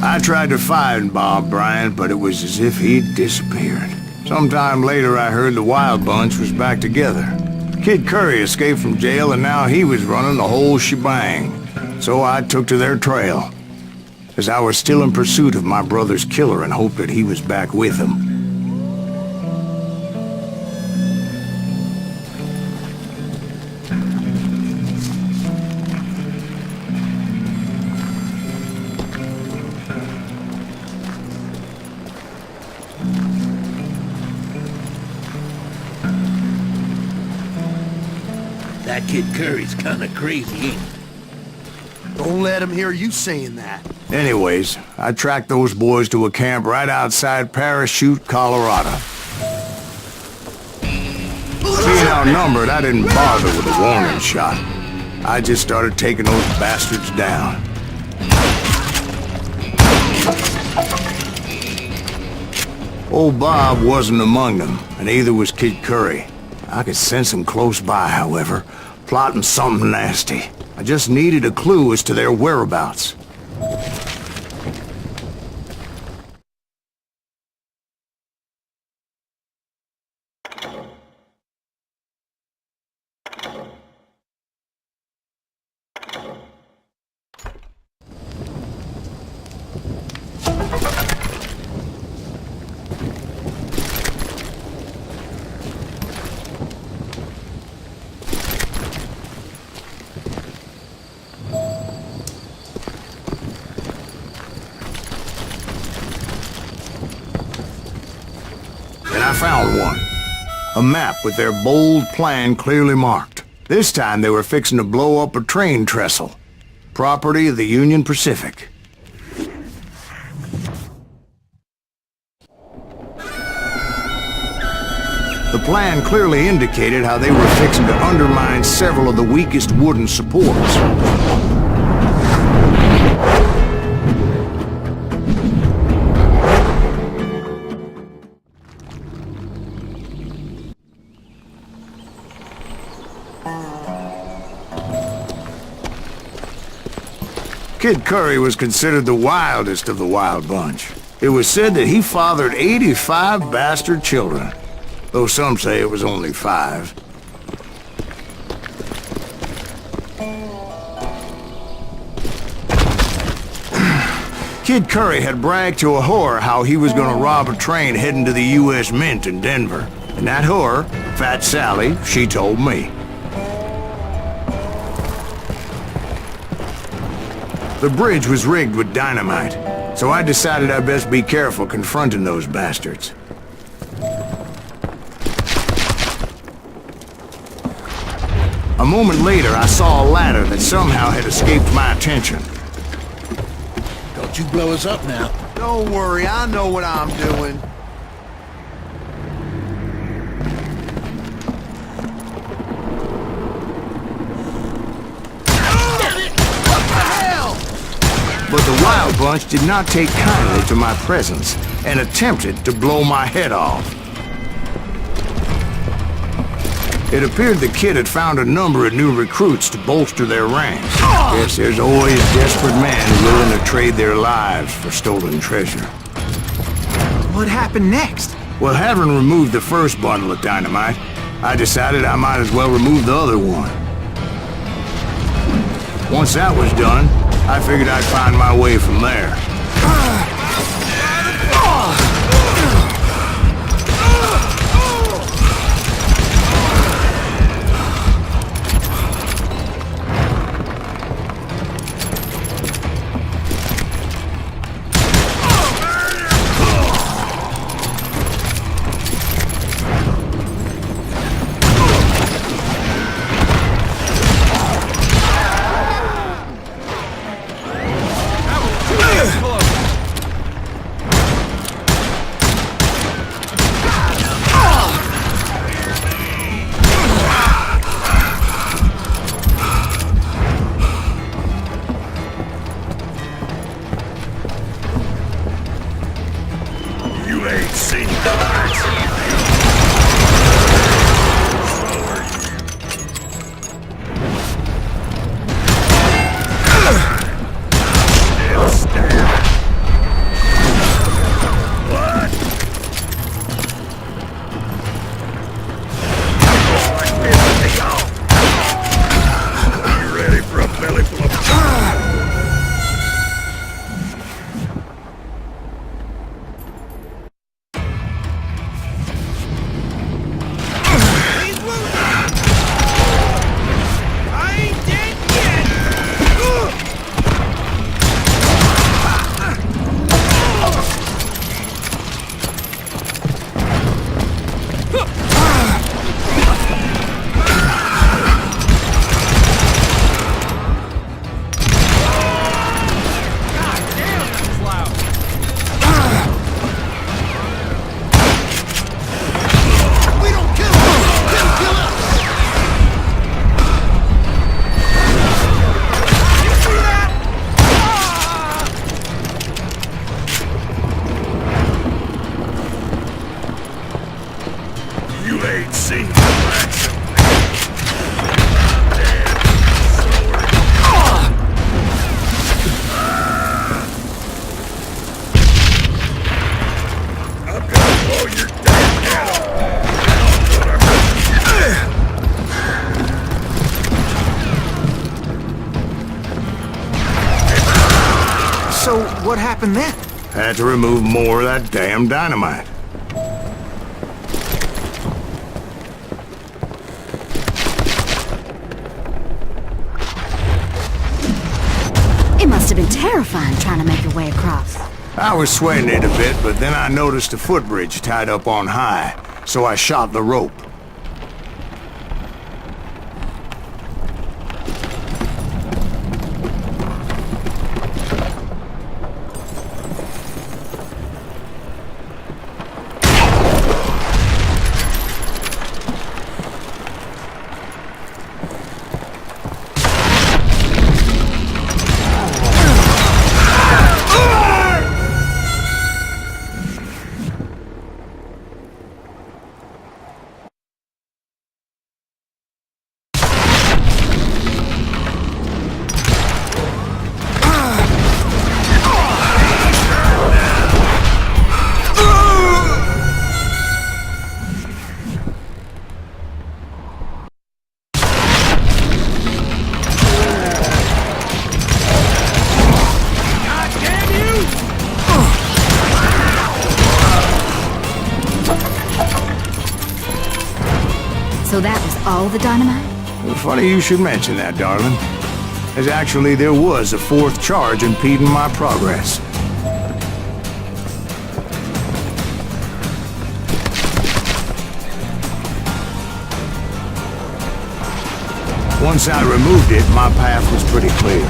I tried to find Bob Bryant, but it was as if he'd disappeared. Sometime later, I heard the Wild Bunch was back together. Kid Curry escaped from jail, and now he was running the whole shebang. So I took to their trail, as I was still in pursuit of my brother's killer and hoped that he was back with him. That Kid Curry's kinda crazy, ain't he? Don't let him hear you saying that. Anyways, I tracked those boys to a camp right outside Parachute, Colorado. Being outnumbered, I didn't bother with a warning shot. I just started taking those bastards down. Old Bob wasn't among them, and neither was Kid Curry. I could sense him close by, however, plotting something nasty. I just needed a clue as to their whereabouts. And I found one. A map with their bold plan clearly marked. This time they were fixing to blow up a train trestle. Property of the Union Pacific. The plan clearly indicated how they were fixing to undermine several of the weakest wooden supports. Kid Curry was considered the wildest of the Wild Bunch. It was said that he fathered 85 bastard children, though some say it was only 5. Kid Curry had bragged to a whore how he was gonna rob a train heading to the U.S. Mint in Denver. And that whore, Fat Sally, she told me. The bridge was rigged with dynamite, so I decided I'd best be careful confronting those bastards. A moment later, I saw a ladder that somehow had escaped my attention. Don't you blow us up now. Don't worry, I know what I'm doing. But the Wild Bunch did not take kindly to my presence and attempted to blow my head off. It appeared the kid had found a number of new recruits to bolster their ranks. Guess there's always desperate men willing to trade their lives for stolen treasure. What happened next? Well, having removed the first bundle of dynamite, I decided I might as well remove the other one. Once that was done, I figured I'd find my way from there. What happened then? Had to remove more of that damn dynamite. It must have been terrifying trying to make your way across. I was sweating it a bit, but then I noticed a footbridge tied up on high, so I shot the rope. So that was all the dynamite? Funny you should mention that, darling. As actually there was a fourth charge impeding my progress. Once I removed it, my path was pretty clear.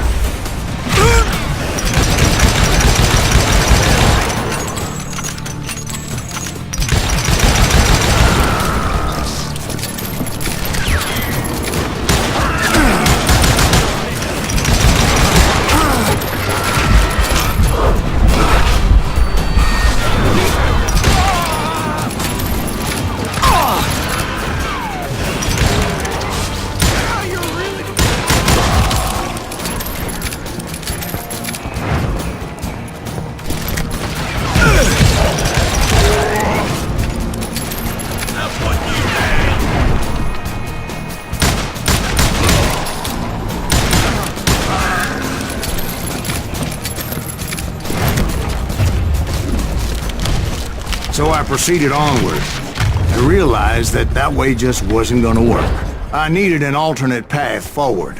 So I proceeded onward. I realized that that way just wasn't gonna work. I needed an alternate path forward.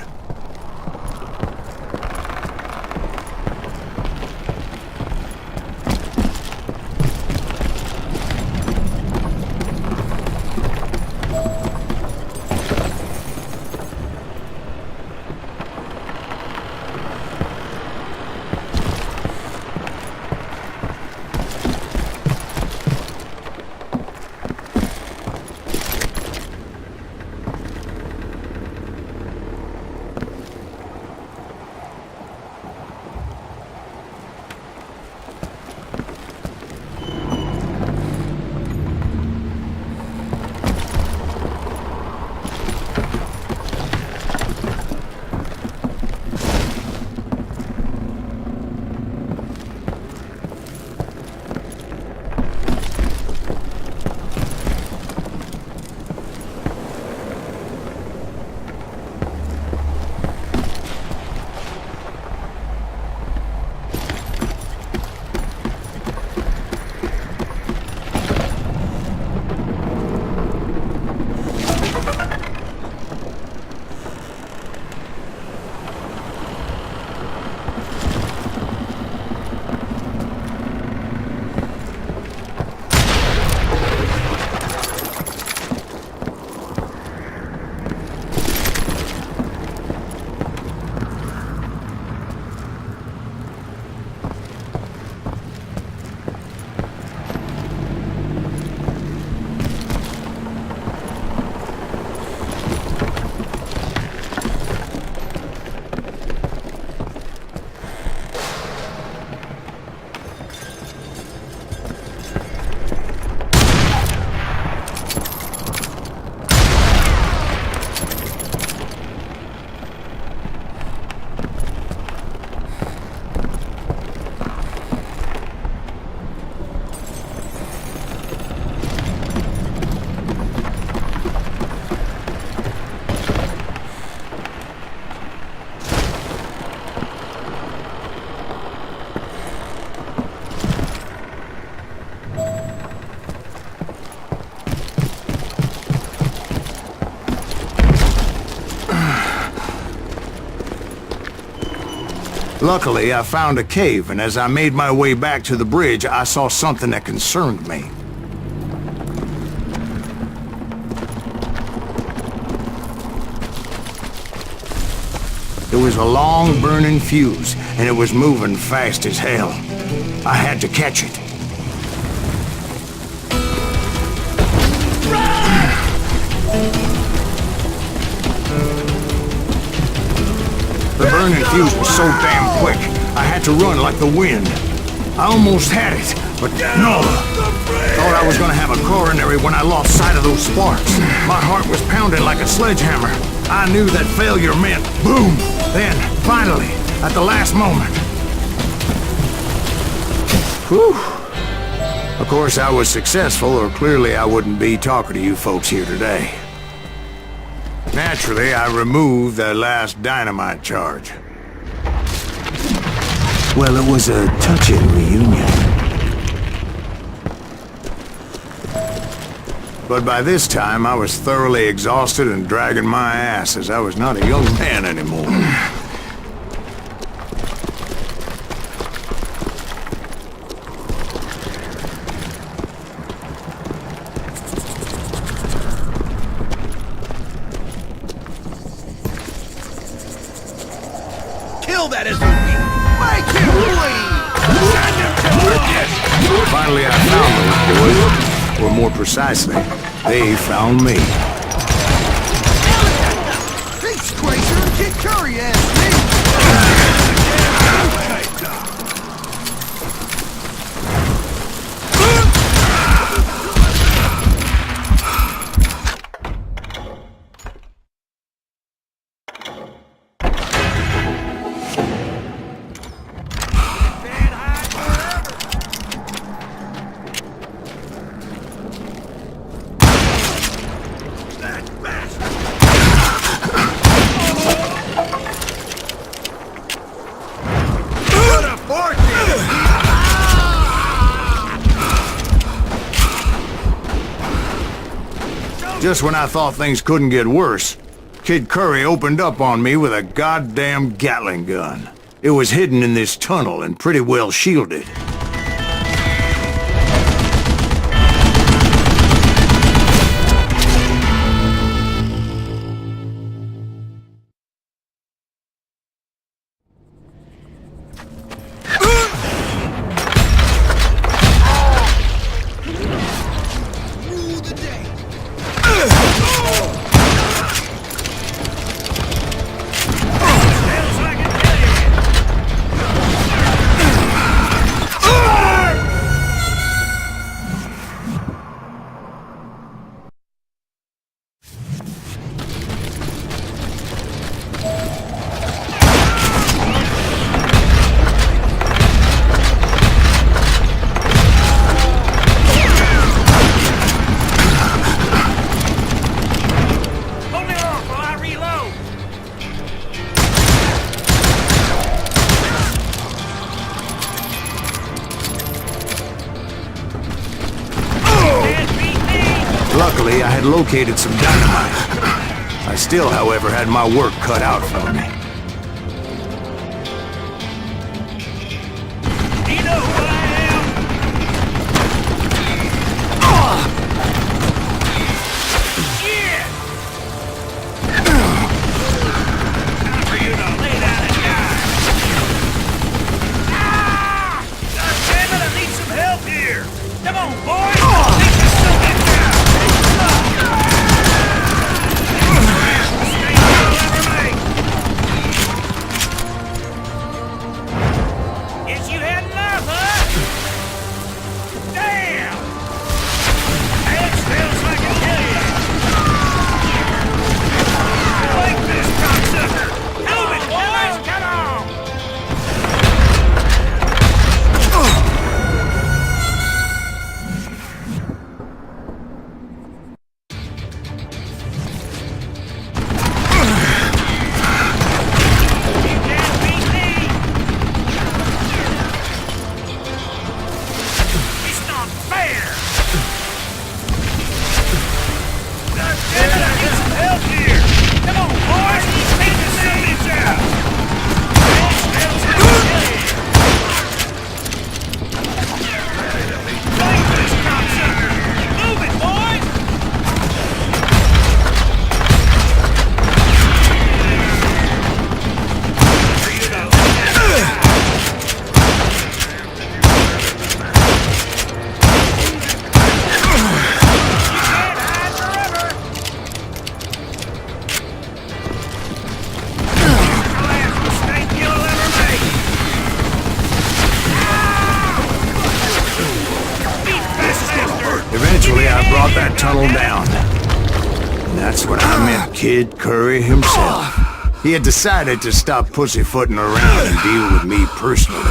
Luckily, I found a cave, and as I made my way back to the bridge, I saw something that concerned me. It was a long burning fuse, and it was moving fast as hell. I had to catch it. The burning fuse was so damn quick, I had to run like the wind. I almost had it, but no. Thought I was gonna have a coronary when I lost sight of those sparks. My heart was pounding like a sledgehammer. I knew that failure meant boom. Then, finally, at the last moment. Whew. Of course, I was successful, or clearly I wouldn't be talking to you folks here today. Naturally, I removed that last dynamite charge. Well, it was a touching reunion. But by this time, I was thoroughly exhausted and dragging my ass as I was not a young man anymore. Kill that SOB! Make him bleed! Send him to us! Finally, I found those boys. Or more precisely, they found me. Thanks, Crazer! Kid Curry asked me! Just when I thought things couldn't get worse, Kid Curry opened up on me with a goddamn Gatling gun. It was hidden in this tunnel and pretty well shielded. Luckily, I had located some dynamite. I still, however, had my work cut out for me. Do you know who I am? Yeah! Time for you to lay down and die. Ah! God damn it, I need some help here. Come on, boys. Take this stupid down. Stay down, everybody. tunnel down. And that's when I met Kid Curry himself. He had decided to stop pussyfooting around and deal with me personally.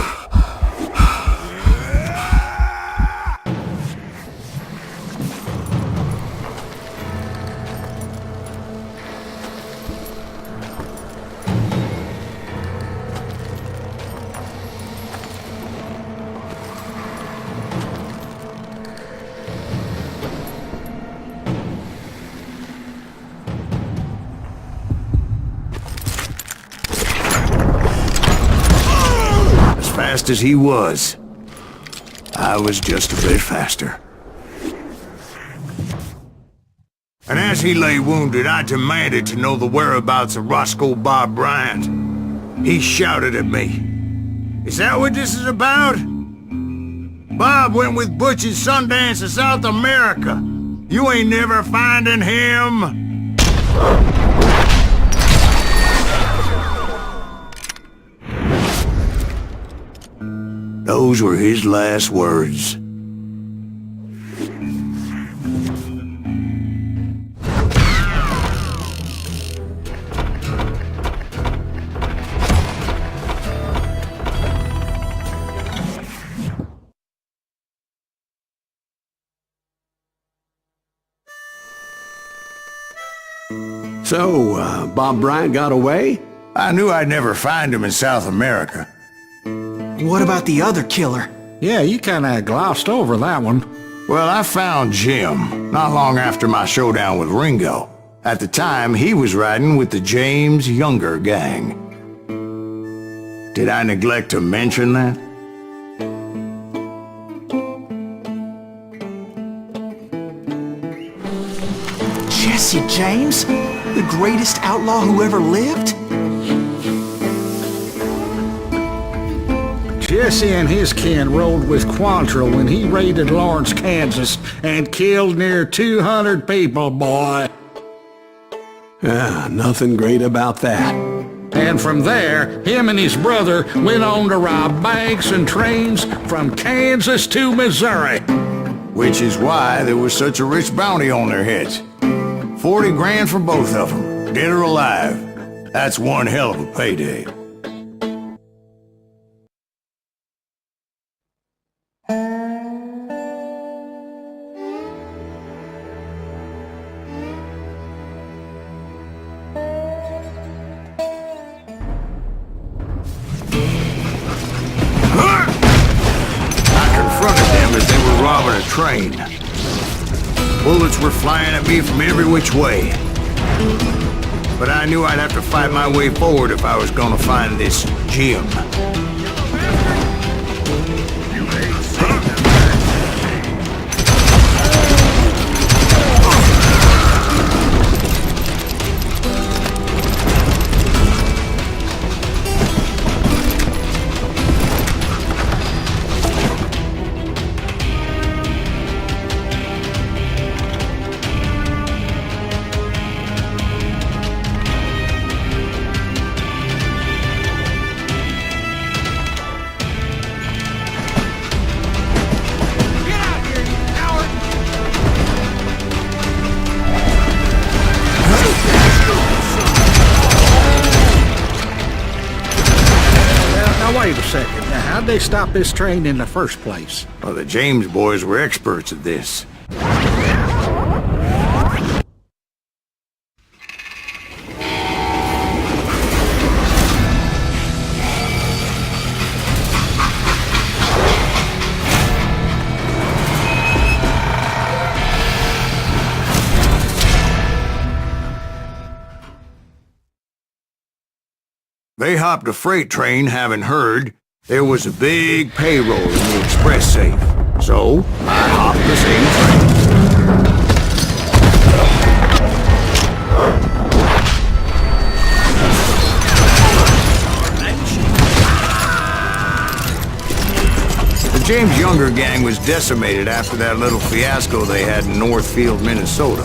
Fast as he was, I was just a bit faster. And as he lay wounded, I demanded to know the whereabouts of Roscoe Bob Bryant. He shouted at me, "Is that what this is about? Bob went with Butch and Sundance to South America. You ain't never finding him." Those were his last words. So, Bob Bryant got away? I knew I'd never find him in South America. What about the other killer? Yeah, you kinda glossed over that one. Well, I found Jim not long after my showdown with Ringo. At the time, he was riding with the James Younger gang. Did I neglect to mention that? Jesse James? The greatest outlaw who ever lived? Jesse and his kin rode with Quantrill when he raided Lawrence, Kansas, and killed near 200 people, boy. Yeah, nothing great about that. And from there, him and his brother went on to rob banks and trains from Kansas to Missouri. Which is why there was such a rich bounty on their heads. 40 grand for both of them, dead or alive. That's one hell of a payday. Train. Bullets were flying at me from every which way. But I knew I'd have to fight my way forward if I was gonna find this Jim. Wait a second. Now, how'd they stop this train in the first place? Well, the James boys were experts at this. They hopped a freight train having heard there was a big payroll in the express safe. So, I hopped the same train. The James Younger gang was decimated after that little fiasco they had in Northfield, Minnesota.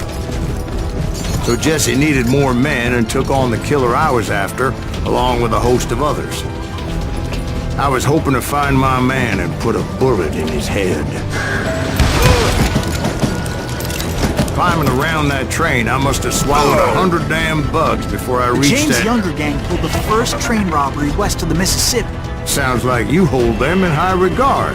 So Jesse needed more men and took on the killer I was after, along with a host of others. I was hoping to find my man and put a bullet in his head. Climbing around that train, I must have swallowed 100 damn bugs before I The reached James that... Younger gang pulled the first train robbery west of the Mississippi. Sounds like you hold them in high regard.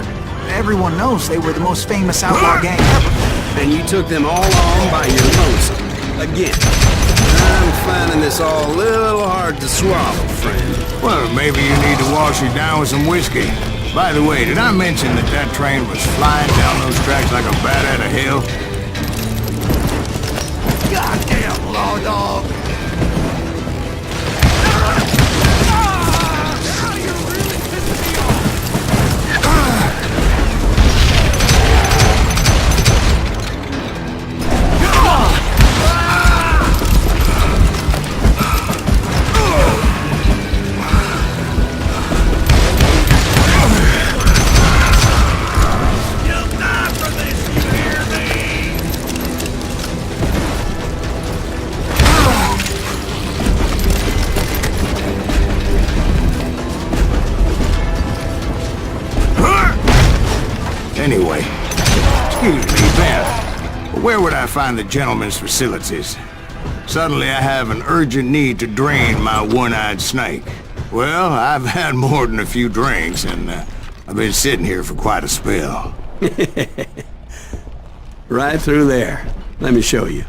Everyone knows they were the most famous outlaw gang ever. And you took them all on by your lonesome. Again. I'm finding this all a little hard to swallow, friend. Well, maybe you need to wash it down with some whiskey. By the way, did I mention that that train was flying down those tracks like a bat out of hell? Goddamn law dog! You'll die for this, you hear me? Anyway, excuse me, Ben. Where would I find the gentleman's facilities? Suddenly I have an urgent need to drain my one-eyed snake. Well, I've had more than a few drinks, and I've been sitting here for quite a spell. Right through there. Let me show you.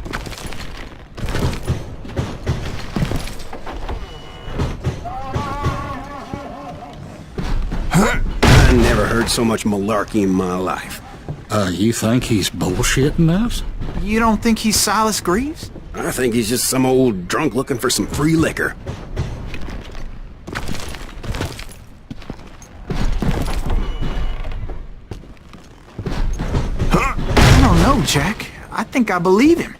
I never heard so much malarkey in my life. You think he's bullshitting us? You don't think he's Silas Greaves? I think he's just some old drunk looking for some free liquor. I don't know, Jack. I think I believe him.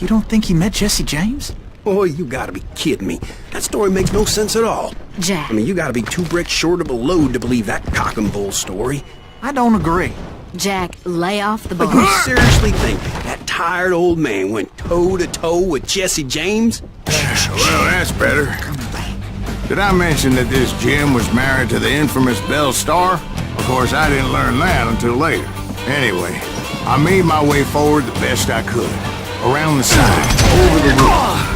You don't think he met Jesse James? Boy, you gotta be kidding me. That story makes no sense at all. Jack. I mean, you gotta be 2 bricks short of a load to believe that cock and bull story. I don't agree. Jack, lay off the But bull. you seriously think that tired old man went toe-to-toe with Jesse James? Well, that's better. Did I mention that this Jim was married to the infamous Belle Starr? Of course, I didn't learn that until later. Anyway, I made my way forward the best I could. Around the side, over the roof.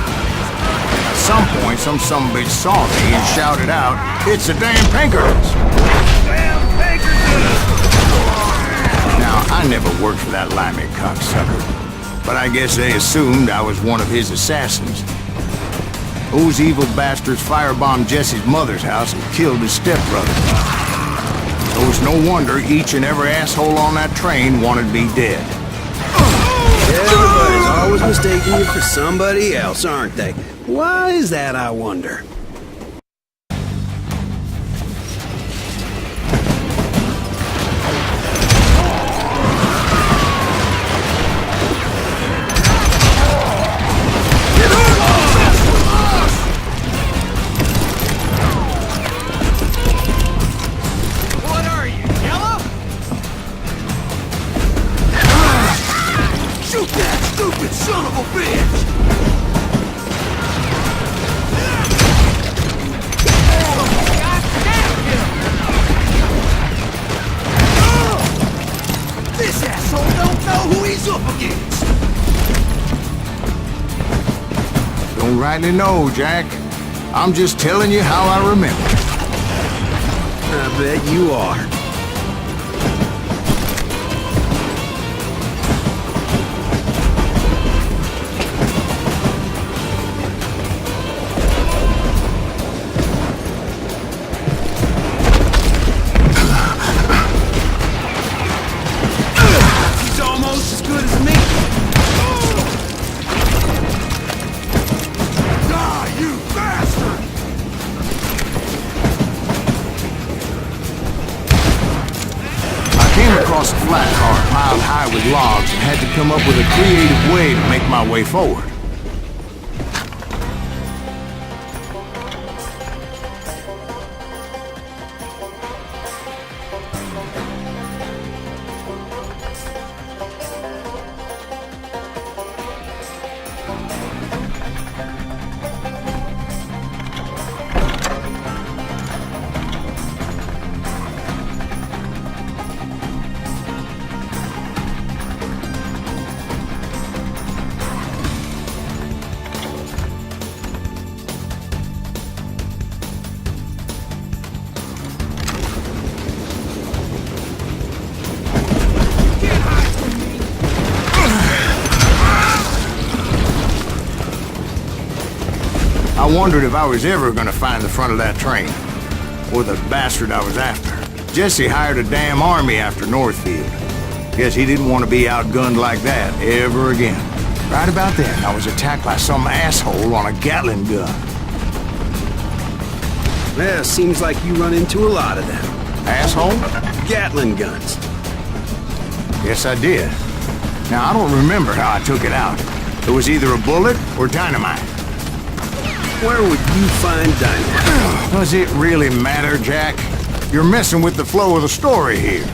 At some point, some sumbitch saw me and shouted out, "It's the damn Pinkertons!" Damn Pinkertons! Now, I never worked for that limey cocksucker, but I guess they assumed I was one of his assassins. Those evil bastards firebombed Jesse's mother's house and killed his stepbrother. So it's no wonder each and every asshole on that train wanted me dead. Everybody's always mistaking you for somebody else, aren't they? Why is that, I wonder? What are you, yellow? Shoot that stupid son of a bitch! This asshole don't know who he's up against! Don't rightly know, Jack. I'm just telling you how I remember. I bet you are. He's almost as good as me! Die, you bastard! I came across a flat car piled high with logs and had to come up with a creative way to make my way forward. wondered if I was ever gonna find the front of that train. Or the bastard I was after. Jesse hired a damn army after Northfield. Guess he didn't want to be outgunned like that ever again. Right about then, I was attacked by some asshole on a Gatling gun. Well, seems like you run into a lot of them. Asshole? Gatling guns. Yes, I did. Now, I don't remember how I took it out. It was either a bullet or dynamite. Where would you find dynamite? Does it really matter, Jack? You're messing with the flow of the story here.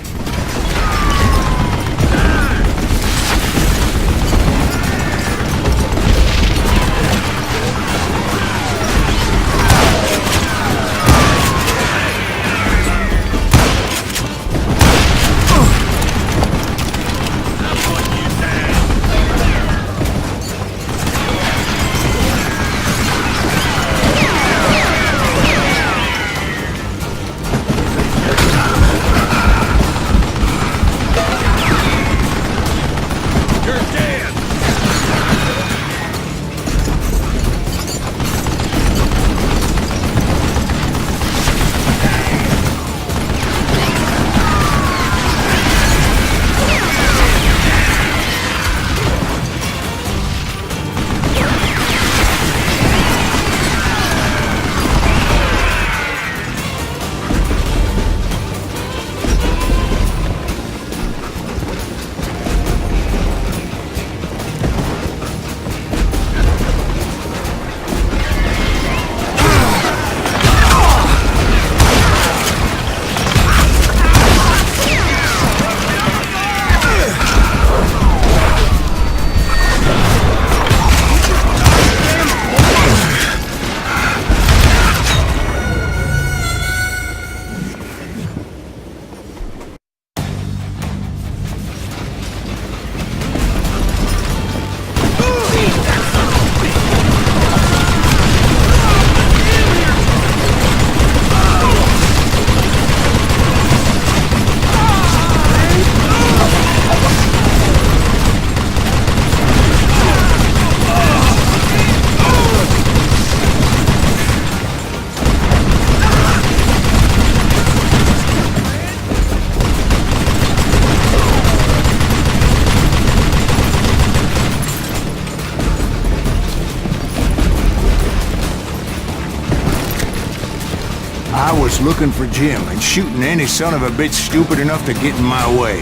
I was looking for Jim and shooting any son of a bitch stupid enough to get in my way.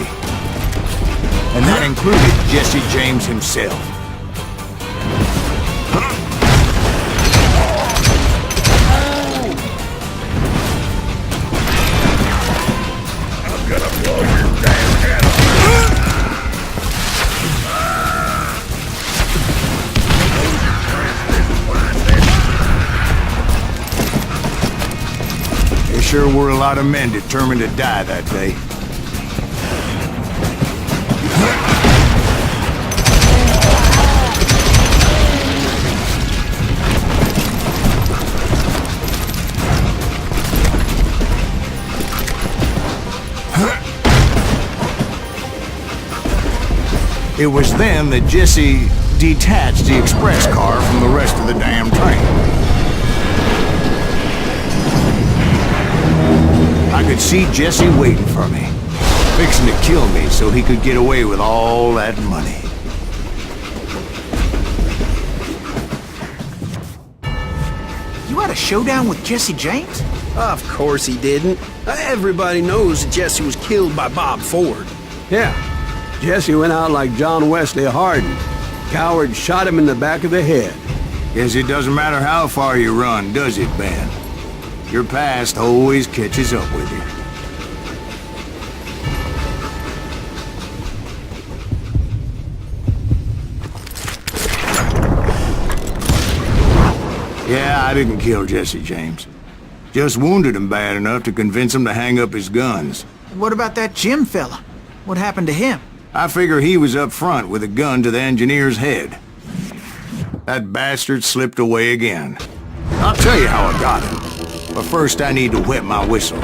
And that included Jesse James himself. I'm gonna blow your damn head off. There sure were a lot of men determined to die that day. It was then that Jesse detached the express car from the rest of the damn train. I could see Jesse waiting for me, fixing to kill me so he could get away with all that money. You had a showdown with Jesse James? Of course he didn't. Everybody knows that Jesse was killed by Bob Ford. Yeah. Jesse went out like John Wesley Hardin. Coward shot him in the back of the head. Guess it doesn't matter how far you run, does it, Ben? Your past always catches up with you. Yeah, I didn't kill Jesse James. Just wounded him bad enough to convince him to hang up his guns. What about that Jim fella? What happened to him? I figure he was up front with a gun to the engineer's head. That bastard slipped away again. I'll tell you how I got him. But first I need to wet my whistle.